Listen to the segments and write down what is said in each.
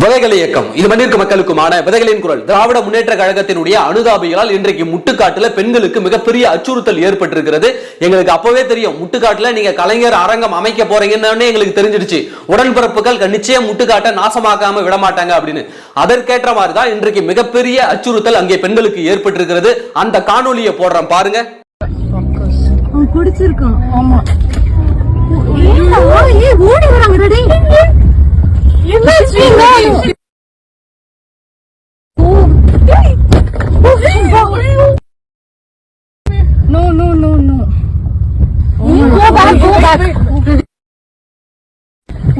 விதைகள் இயக்கம் இது மண்ணிற்கு மக்களுக்குமான விதைகளின் குரல். திராவிட முன்னேற்ற கழகத்தினுடைய அனுதாபிகளால் இன்றைக்கு முட்டுக்காட்டுல பெண்களுக்கு மிகப்பெரிய அச்சுறுத்தல் ஏற்பட்டிருக்கிறது. எங்களுக்கு அப்பவே தெரியும், முட்டுக்காட்டுல நீங்க கலைஞர் அரங்கம் அமைக்க போறீங்கன்னு எங்களுக்கு தெரிஞ்சிருச்சு. உடன்பிறப்புகள் நிச்சயம் முட்டுக்காட்டை நாசமாக்காம விடமாட்டாங்க அப்படின்னு. அதற்கேற்ற மாதிரி தான் இன்றைக்கு மிகப்பெரிய அச்சுறுத்தல் அங்கே பெண்களுக்கு ஏற்பட்டிருக்கிறது. அந்த காணொலியை போடுறேன் பாருங்க. பிடிச்சிருக்கான். ஆமா ஓடி வராங்க. No, no, no, no. Go back, go back.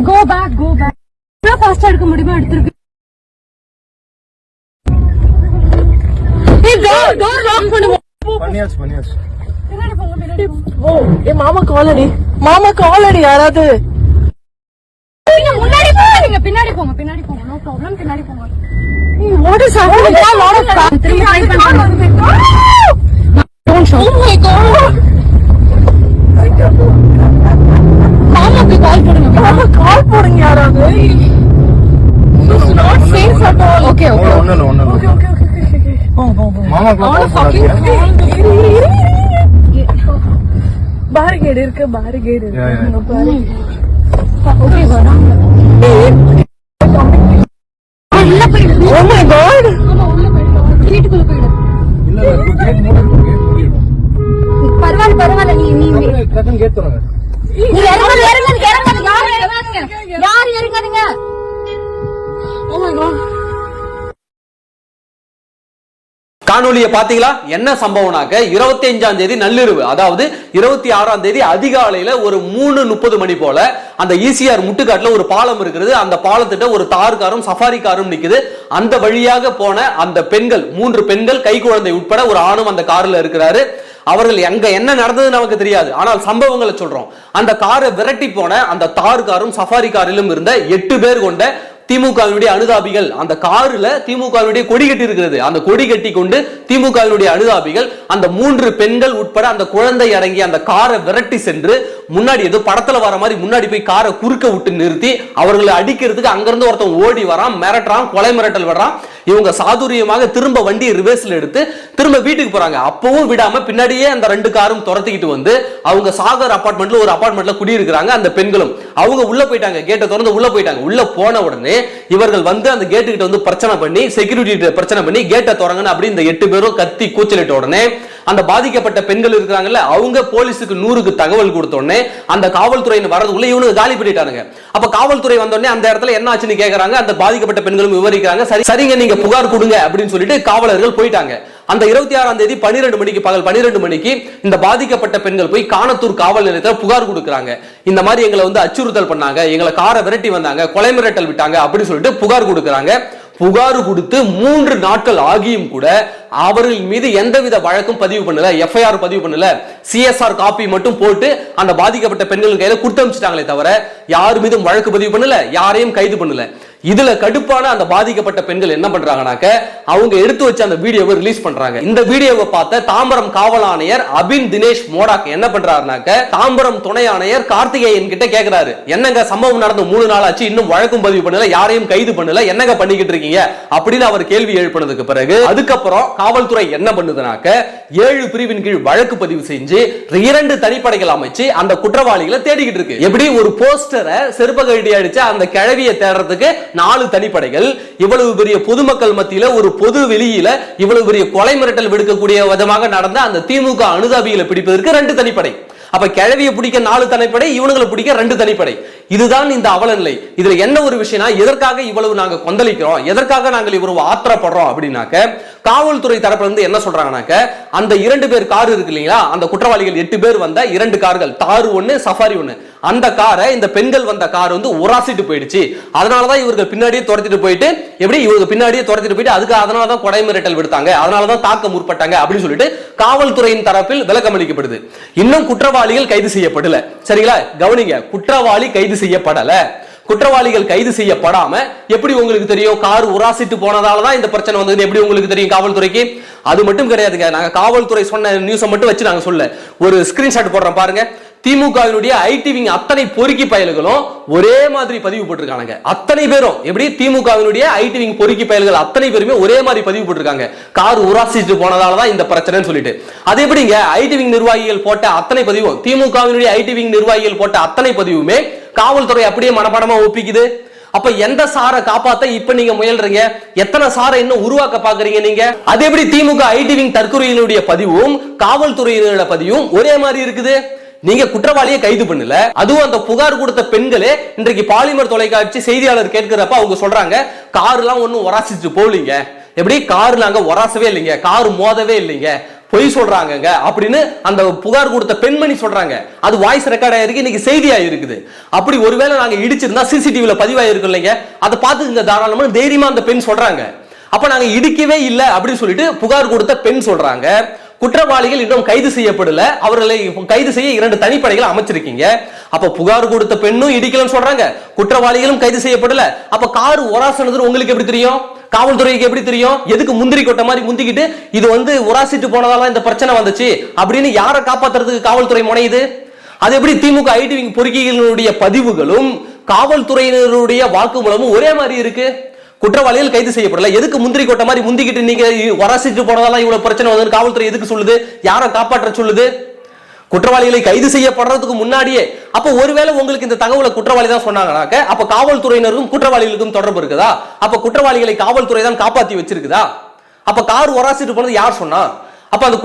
Go back, go back. நான் ஃபாஸ்டா எடுக்க முடியுமா? எடுத்துருக்கு. டோர் லாக் பண்ணுங்க. பண்ணியாச்சு. ஓ, மாமா காலடி யாராவது முன்னாடி போங்க, பின்னாடி போங்க. நோ ப்ராப்ளம், பின்னாடி போங்க. What is happening? A lot of cars. Don't show. Oh my god. மாமாக்கு கால் போடுங்க யாராவது. This is not safe at all. Okay. மாமா பேரிகேட் இருக்கு. ஓகே வராங்க. உள்ள போயிடு. Oh my god. ஆமா உள்ள போயிடு. வீட்டுக்குள்ள போயிடு. இல்ல கேட் மூடு. பரவாயில்லை நீ கதன் கேட் தரங்க. நீ இறங்காதீங்க. யார் இறங்காதீங்க. Oh my god. காணொலியை பாத்தீங்களா? என்ன சம்பவம்னாக்க 25ஆம் தேதி நள்ளிரவு, அதாவது 26ஆம் தேதி அதிகாலையில ஒரு 3:30 மணி போல அந்த ஈசிஆர் முட்டுக்காட்டுல ஒரு பாலம் இருக்கிறது. அந்த பாலத்திட்ட ஒரு தார் காரும் சஃபாரி காரும் நிக்குது. அந்த வழியாக போன அந்த பெண்கள், 3 பெண்கள் கை குழந்தை உட்பட ஒரு ஆணும் அந்த கார்ல இருக்கிறாரு. அவர்கள் எங்க என்ன நடந்தது நமக்கு தெரியாது, ஆனால் சம்பவங்களை சொல்றோம். அந்த காரை விரட்டி போன அந்த தார் காரும் சஃபாரி காரிலும் இருந்த 8 பேர் கொண்ட திமுகவினுடைய அனுதாபிகள், அந்த காருல திமுகவினுடைய கொடி கட்டி இருக்கிறது. அந்த கொடி கட்டி கொண்டு திமுகவினுடைய அனுதாபிகள் அந்த 3 பெண்கள் உட்பட அந்த குழந்தை அடங்கி அந்த காரை விரட்டி சென்று முன்னாடி ஏதோ படத்துல வர மாதிரி முன்னாடி போய் காரை குறுக்க விட்டு நிறுத்தி அவர்களை அடிக்கிறதுக்கு அங்கிருந்து ஒருத்தன் ஓடி வரான், மிரட்டுறான், கொலை மிரட்டல் வர்றான். இவங்க சாதுரியமாக திரும்ப வண்டியை ரிவர்ஸ்ல எடுத்து திரும்ப வீட்டுக்கு போறாங்க. அப்பவும் விடாம பின்னாடியே அந்த 2 காரும் துரத்திக்கிட்டு வந்து அவங்க சாகர் அபார்ட்மெண்ட்ல ஒரு அபார்ட்மெண்ட்ல குடியிருக்கிறாங்க. அந்த பெண்களும் அவங்க உள்ள போயிட்டாங்க, கேட்டை திறந்து உள்ள போயிட்டாங்க. உள்ள போன உடனே இவர்கள் வந்து அந்த கேட்டு கிட்ட வந்து பிரச்சனை பண்ணி, செக்யூரிட்டி பிரச்சனை பண்ணி கேட்டை திறங்கன்னு அப்படி இந்த 8 பேரும் கத்தி கூச்சலிட்ட உடனே அந்த பாதிக்கப்பட்ட பெண்கள் இருக்கிறாங்கல்ல, அவங்க போலீஸுக்கு 100க்கு தகவல் கொடுத்த உடனே அந்த காவல்துறையின் வரதுக்குள்ள இவனுக்கு காலி பண்ணிட்டானுங்க. அப்ப காவல்துறை வந்த உடனே அந்த இடத்துல என்ன ஆச்சுன்னு கேக்குறாங்க. அந்த பாதிக்கப்பட்ட பெண்களும் விவரிக்கிறாங்க. சரிங்க, நீங்க புகார் கொடுங்க அப்படின்னு சொல்லிட்டு காவலர்கள் போயிட்டாங்க. அந்த 26ஆம் தேதி 12 மணிக்கு, பகல் 12 மணிக்கு இந்த பாதிக்கப்பட்ட பெண்கள் போய் காணத்தூர் காவல் நிலையத்தில் புகார் கொடுக்கறாங்க. இந்த மாதிரி எங்களை வந்து அச்சுறுத்தல் பண்ணாங்க, எங்களை காரை விரட்டி வந்தாங்க, கொலை மிரட்டல் விட்டாங்க அப்படின்னு சொல்லிட்டு புகார் கொடுக்கறாங்க. புகார் கொடுத்து 3 நாட்கள் ஆகியும் கூட அவர்கள் மீது எந்தவித வழக்கும் பதிவு பண்ணல, எஃப்ஐஆர் பதிவு பண்ணல. சிஎஸ்ஆர் காப்பி மட்டும் போட்டு அந்த பாதிக்கப்பட்ட பெண்கள் கையில கொடுத்து அனுப்பிச்சிட்டாங்களே தவிர யார் மீதும் வழக்கு பதிவு பண்ணல, யாரையும் கைது பண்ணல. இதுல கடுப்பான அந்த பாதிக்கப்பட்ட பெண்கள் என்ன பண்றாங்கனாக்க அவங்க எடுத்து வச்ச அந்த வீடியோவை ரிலீஸ் பண்றாங்க. இந்த வீடியோவை பார்த்த தாம்பரம் காவல் ஆணையர் அபின் தினேஷ் மோடாக் என்ன பண்றாருனாக்க தாம்பரம் துணை ஆணையர் கார்த்திகேயன் கிட்ட கேக்குறாரு, என்னங்க சம்பவம் நடந்து 3 நாள் ஆச்சு, இன்னும் வழக்கும் பதிவு பண்ணல, யாரையும் கைது பண்ணல, என்னங்க பண்ணிக்கிட்டு இருக்கீங்க அப்படின்னு அவர் கேள்வி எழுப்பினதுக்கு பிறகு அதுக்கப்புறம் காவல்துறை என்ன பண்ணுதுனாக்க 7 பிரிவின் கீழ் வழக்கு பதிவு செஞ்சு 2 தனிப்படைகள் அமைச்சு அந்த குற்றவாளிகளை தேடிக்கிட்டு இருக்கு. எப்படி ஒரு போஸ்டரை செருப்ப கழட்டி அடிச்ச அந்த கிழவியை தேடுறதுக்கு 4 தனிப்படைகள், இவ்வளவு பெரிய பொதுமக்கள் மத்தியில ஒரு பொது வெளியில இவ்வளவு பெரிய கொலை மிரட்டல் விடுக்கக்கூடிய விதமாக நடந்த அந்த திமுக அனுதாபிகளை பிடிப்பதற்கு 2 தனிப்படை. அப்ப கிழவியை பிடிக்க 4 தனிப்படை, இவனுங்களை பிடிக்க 2 தனிப்படை. இதுதான் இந்த அவலநிலை. இதுல என்ன ஒரு விஷயம்னா, எதற்காக இவ்வளவு நாங்க கொந்தளிக்கிறோம், எதற்காக நாங்கள் இவ்வளவு ஆத்திரப்படுறோம் அப்படின்னாக்க காவல்துறை தரப்புல இருந்து என்ன சொல்றாங்கனாக்க அந்த 2 பேர் கார் இருக்கு இல்லைங்களா, அந்த குற்றவாளிகள் 8 பேர் வந்த 2 கார்கள், தார் 1 சஃபாரி 1, அந்த காரை இந்த பெண்கள் வந்த கார் வந்து உராசிட்டு போயிடுச்சு. அதனாலதான் இவர்கள் பின்னாடியே துரத்திட்டு போயிட்டு இவங்க பின்னாடியே துரத்திட்டு போயிட்டு அதுக்கு அதனாலதான் கொலை மிரட்டல் விடுத்தாங்க, அதனாலதான் தாக்க முற்பட்டாங்க அப்படின்னு சொல்லிட்டு காவல்துறையின் தரப்பில் விளக்கம் அளிக்கப்படுது. இன்னும் குற்றவாளிகள் கைது செய்யப்படல. சரிங்களா, கவனிங்க, குற்றவாளி கைது செய்யப்படல. குற்றவாளிகள் கைது செய்யப்படாம எப்படி உங்களுக்கு தெரியும்? கார் உராசிட்டு போனதால தான் இந்த பிரச்சனை வந்தது எப்படி உங்களுக்கு தெரியும் காவல்துறைக்கு? அது மட்டும் கிடையாதுங்க. நாங்க காவல்துறை சொன்ன நியூஸை மட்டும் வச்சு நாங்க சொல்ல ஒரு ஸ்கிரீன்ஷாட் போடுறோம் பாருங்க. திமுகவினுடைய ஐடி விங் அத்தனை பொறுக்கி பயல்களும் ஒரே மாதிரி பதிவு போட்டிருக்காங்க. அத்தனை பேரும் எப்படி திமுகவினுடைய ஐடி விங் பொறுக்கி பயல்கள் அத்தனை பேருமே ஒரே மாதிரி பதிவு போட்டிருக்காங்க. கார் உராசிட்டு போனதால தான் இந்த பிரச்சனைன்னு சொல்லிட்டு. அது எப்படிங்க ஐடி விங் நிர்வாகிகள் போட்ட அத்தனை பதிவும் திமுகவினுடைய ஐடி விங் நிர்வாகிகள் போட்ட அத்தனை பதிவுமே காவல்துறை அப்படியே மனப்பாடமா ஒப்பிக்குது? அப்ப எந்த சாரை காப்பாத்த இப்ப நீங்க முயல்றீங்க? எத்தனை சாரை இன்னும் உருவாக்க பாக்குறீங்க நீங்க? அது எப்படி திமுக ஐடி விங் தற்கொலையினுடைய பதிவும் காவல்துறையினோட பதிவும் ஒரே மாதிரி இருக்குது? நீங்க குற்றவாளியை கைது பண்ணல. அதுவும் அந்த புகார் கொடுத்த பெண்களே இன்றைக்கு பாலிமர் தொலைக்காட்சி செய்தியாளர் கேட்கிறப்ப அவங்க சொல்றாங்க, கார் எல்லாம் ஒன்னும் உராசிட்டு போலீங்க. எப்படி கார் நாங்க உராசவே இல்லைங்க, கார் மோதவே இல்லைங்க, பொய் சொல்றாங்க அப்படின்னு அந்த புகார் கொடுத்த பெண்மணி சொல்றாங்க. அது வாய்ஸ் ரெக்கார்ட் ஆயிருக்கு, இன்னைக்கு செய்தியா இருக்குது. அப்படி ஒருவேளை நாங்க இடிச்சிருந்தா சிசிடிவில பதிவாயிருக்கு இல்லைங்க, அதை பார்த்துங்க தாராளமா தைரியமா அந்த பெண் சொல்றாங்க. அப்ப நாங்க இடிக்கவே இல்லை அப்படின்னு சொல்லிட்டு புகார் கொடுத்த பெண் சொல்றாங்க. குற்றவாளிகள் இன்னும் கைது செய்யப்படல, அவர்களை கைது செய்ய 2 தனிப்படைகளை அமைச்சிருக்கீங்க. அப்ப புகார் கொடுத்த பெண்ணும் இடிக்கலன்னு சொல்றாங்க, குற்றவாளிகளும் கைது செய்யப்படல. அப்ப கார் உராசனது உங்களுக்கு எப்படி தெரியும்? காவல்துறைக்கு எப்படி தெரியும்? எதுக்கு முந்திரி கொட்ட மாதிரி முந்திக்கிட்டு இது உராசிட்டு போனதால இந்த பிரச்சனை வந்துச்சு அப்படின்னு யாரை காப்பாத்துறதுக்கு காவல்துறை முனையுது? அது எப்படி திமுக ஐடி விங் பொறுக்கிகளுடைய பதிவுகளும் காவல்துறையினருடைய வாக்குமூலமும் ஒரே மாதிரி இருக்கு? குற்றவாளிகள் கைது செய்யப்படல, எதுக்கு முந்திரி கொட்ட மாதிரி முந்திக்கிட்டு நீங்க உராசிட்டு போனதால இவ்வளவு பிரச்சனை வந்து காவல்துறை எதுக்கு சொல்லுது? யாரை காப்பாற்ற சொல்லுது? குற்றவாளிகளை கைது செய்யப்படுறதுக்கு முன்னாடியே. அப்ப ஒருவேளை உங்களுக்கு இந்த தகவலை குற்றவாளி தான் சொன்னாங்கனாக்க அப்ப காவல்துறையினருக்கும் குற்றவாளிகளுக்கும் தொடர்பு இருக்குதா? அப்ப குற்றவாளிகளை காவல்துறை தான் காப்பாத்தி வச்சிருக்குதா? அப்ப கார் உராசிட்டு போனது யார் சொன்னா? அப்ப அந்த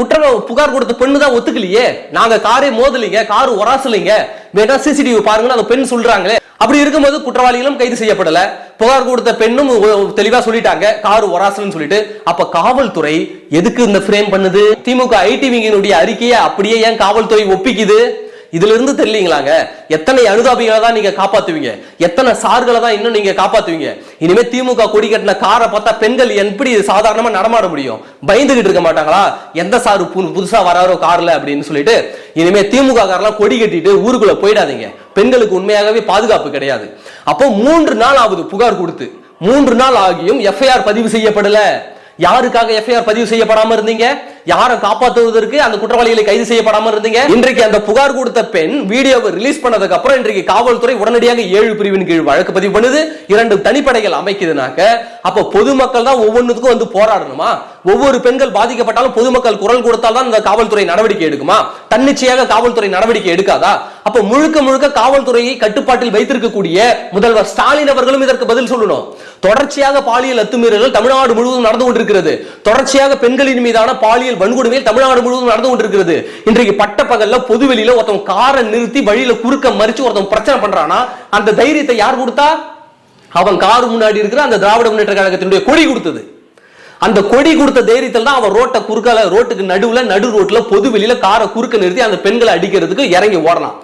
புகார் கொடுத்த பெண்ணு தான் ஒத்துக்கலையே, நாங்க காரே மோதலிங்க, கார் உராசலிங்க, வேணா சிசிடிவி பாருங்கன்னு அந்த பெண் சொல்றாங்களே. அப்படி இருக்கும்போது குற்றவாளிகளும் கைது செய்யப்படல, புகார் கொடுத்த பெண்ணும் தெளிவா சொல்லிட்டாங்க கார் உராசல்னு சொல்லிட்டு. அப்ப காவல்துறை எதுக்கு இந்த ஃப்ரேம் பண்ணுது? திமுக ஐடி விங்கினுடைய அறிக்கையை அப்படியே ஏன் காவல்துறை ஒப்பிக்குது? இதுல இருந்து தெரியலீங்களாங்க எத்தனை அனுதாபிகளை தான் நீங்க காப்பாத்துவீங்க, எத்தனை சார்களை தான் இன்னும் நீங்க காப்பாத்துவீங்க. இனிமே திமுக கொடி கட்டின காரை பார்த்தா பெண்கள் எப்படி சாதாரணமா நடமாட முடியும்? பயந்துகிட்டு இருக்க மாட்டாங்களா? எந்த சாரு புதுசா வராரோ கார்ல அப்படின்னு சொல்லிட்டு. இனிமே திமுக காரெல்லாம் கொடி கட்டிட்டு ஊருக்குள்ள போயிடாதீங்க, பெண்களுக்கு உண்மையாகவே பாதுகாப்பு கிடையாது. அப்போ 3 நாள் ஆகுது புகார் கொடுத்து, 3 நாள் ஆகியும் எஃப்ஐஆர் பதிவு செய்யப்படல. யாருக்காக எஃப்ஐஆர் பதிவு செய்யப்படாம இருந்தீங்க? யாரை காப்பாற்றுவதற்கு அந்த குற்றவாளிகளை கைது செய்யப்படாம இருந்தீங்க? இன்றைக்கு அந்த புகார் கொடுத்த பெண் வீடியோவை ரிலீஸ் பண்ணதுக்கு அப்புறம் இன்றைக்கு காவல்துறை உடனடியாக 7 பிரிவின் கீழ் வழக்கு பதிவு பண்ணுது, 2 தனிப்படைகள் அமைக்குதுனாக்க அப்ப பொதுமக்கள் தான் ஒவ்வொன்றுக்கும் வந்து போராடணுமா? ஒவ்வொரு பெண்கள் பாதிக்கப்பட்டாலும் பொதுமக்கள் குரல் கொடுத்தால் தான் இந்த காவல்துறை நடவடிக்கை எடுக்குமா? தன்னிச்சையாக காவல்துறை நடவடிக்கை எடுக்காதா? அப்ப முழுக்க முழுக்க காவல்துறையை கட்டுப்பாட்டில் வைத்திருக்கக்கூடிய முதல்வர் ஸ்டாலின் அவர்களும் இதற்கு பதில் சொல்லணும். தொடர்ச்சியாக பாலியல் அத்துமீறல்கள் தமிழ்நாடு முழுவதும் நடந்து கொண்டிருக்கிறது. தொடர்ச்சியாக பெண்களின் மீதான பாலியல் வன்கொடுமைகள் தமிழ்நாடு முழுவதும் நடந்து கொண்டிருக்கிறது. இன்றைக்கு பட்ட பகல்ல பொதுவெளியில ஒருத்தன் காரை நிறுத்தி வழியில குறுக்க மறிச்சு ஒருத்தன் பிரச்சனை பண்றானா, அந்த தைரியத்தை யார் கொடுத்தா? அவன் கார் முன்னாடி இருக்கிற அந்த திராவிட முன்னேற்ற கழகத்தினுடைய கொடி கொடுத்தது. அந்த கொடி கொடுத்த தைரியத்தில் தான் அவன் ரோட்டுக்கு நடு ரோட்ல பொது வெளியில காரை குறுக்க நிறுத்தி அந்த பெண்களை அடிக்கிறதுக்கு இறங்கி ஓடலாம்.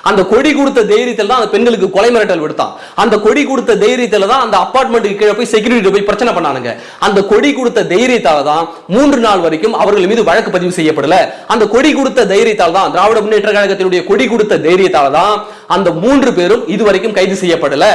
அந்த கொடி கொடுத்த தைரியத்தில் தான் அந்த பெண்களுக்கு கொலை மிரட்டல் விடுத்தான். அந்த கொடி கொடுத்த தைரியத்தில் தான் அந்த அபார்ட்மெண்ட்டுக்கு கீழே போய் செக்யூரிட்டி போய் பிரச்சனை பண்ணானுங்க. அந்த கொடி கொடுத்த தைரியத்தால தான் 3 நாள் வரைக்கும் அவர்கள் மீது வழக்கு பதிவு செய்யப்படல. அந்த கொடி கொடுத்த தைரியத்தால் தான் திராவிட முன்னேற்ற கழகத்தினுடைய கொடி கொடுத்த தைரியத்தால தான் அந்த 3 பேரும் இதுவரைக்கும் கைது செய்யப்படல.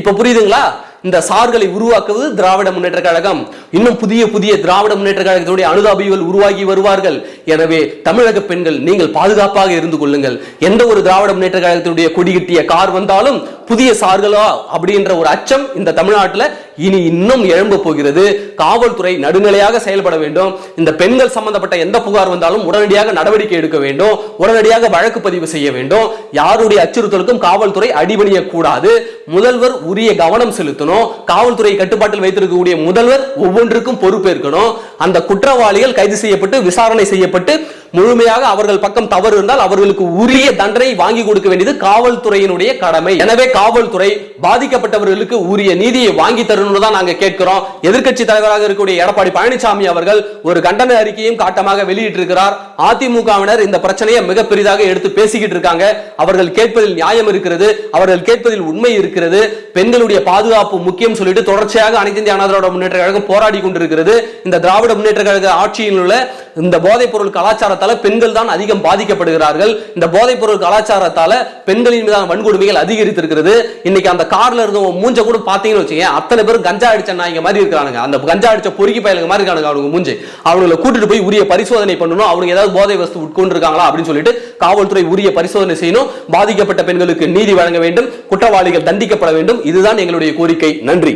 இப்ப புரியுதுங்களா? இந்த சார்களை உருவாக்குவது திராவிட முன்னேற்ற கழகம். இன்னும் புதிய புதிய திராவிட முன்னேற்ற கழகத்தினுடைய அனுதாபிகள் உருவாகி வருவார்கள். எனவே தமிழக பெண்கள் நீங்கள் பாதுகாப்பாக இருந்து கொள்ளுங்கள். எந்த ஒரு திராவிட முன்னேற்ற கழகத்தினுடைய கொடிகட்டிய கார் வந்தாலும் புதிய சார்களா அப்படின்ற ஒரு அச்சம் இந்த தமிழ்நாட்டில் இனி இன்னும் எழும்ப போகிறது. காவல்துறை நடுநிலையாக செயல்பட வேண்டும். இந்த பெண்கள் சம்பந்தப்பட்ட எந்த புகார் வந்தாலும் உடனடியாக நடவடிக்கை எடுக்க வேண்டும், உடனடியாக வழக்கு பதிவு செய்ய வேண்டும். யாருடைய அச்சுறுத்தலுக்கும் காவல்துறை அடிபணிய கூடாது. முதல்வர் உரிய கவனம் செலுத்தணும். காவல்துறை கட்டுப்பாட்டில் வைத்திருக்கக்கூடிய முதல்வர் ஒவ்வொன்றுக்கும் பொறுப்பேற்கணும். அந்த குற்றவாளிகள் கைது செய்யப்பட்டு விசாரணை செய்யப்பட்டு முழுமையாக அவர்கள் பக்கம் தவறு இருந்தால் அவர்களுக்கு உரிய தண்டனை வாங்கி கொடுக்க வேண்டியது காவல்துறையினுடைய கடமை. எனவே காவல்துறை பாதிக்கப்பட்டவர்களுக்கு உரிய நீதியை வாங்கி தரணும்னு தான் நாங்க கேட்கிறோம். எதிர்க்கட்சி தலைவராக இருக்கக்கூடிய எடப்பாடி பழனிசாமி அவர்கள் ஒரு கண்டன அறிக்கையும் காட்டமாக வெளியிட்டிருக்கிறார். அதிமுகவினர் இந்த பிரச்சனையை மிக பெரிதாக எடுத்து பேசிக்கிட்டு இருக்காங்க. அவர்கள் கேட்பதில் நியாயம் இருக்கிறது, அவர்கள் கேட்பதில் உண்மை இருக்கிறது. பெண்களுடைய பாதுகாப்பு முக்கியம் சொல்லிட்டு தொடர்ச்சியாக அனைத்து இந்திய அண்ணா திராவிட முன்னேற்ற கழகம் போராடி கொண்டிருக்கிறது. இந்த திராவிட முன்னேற்ற கழக ஆட்சியில் உள்ள இந்த போதைப் பொருள் கலாச்சாரத்தை கலாச்சாரத்தால பெண்கள் தான் அதிகம் பாதிக்கப்படுகிறார்கள். இந்த போதைப் பொருள் கலாச்சாரத்தால பெண்களின் மீதான வன்கொடுமைகள் அதிகரித்திருக்கிறது. இன்னைக்கு அந்த கார்ல இருந்த மூஞ்ச கூட பாத்தீங்கன்னு வச்சுங்க, அத்தனை பேரும் கஞ்சா அடிச்ச நாய்ங்க மாதிரி இருக்கானுங்க. அந்த கஞ்சா அடிச்ச பொறுக்கி பயலுங்க மாதிரி இருக்கானுங்க அவங்க மூஞ்சி. அவங்களை கூட்டிட்டு போய் உரிய பரிசோதனை பண்ணணும். அவங்க ஏதாவது போதை வஸ்து உட்கொண்டு இருக்காங்களா அப்படின்னு சொல்லிட்டு காவல்துறை உரிய பரிசோதனை செய்யணும். பாதிக்கப்பட்ட பெண்களுக்கு நீதி வழங்க வேண்டும், குற்றவாளிகள் தண்டிக்கப்பட வேண்டும். இதுதான் எங்களுடைய கோரிக்கை. நன்றி.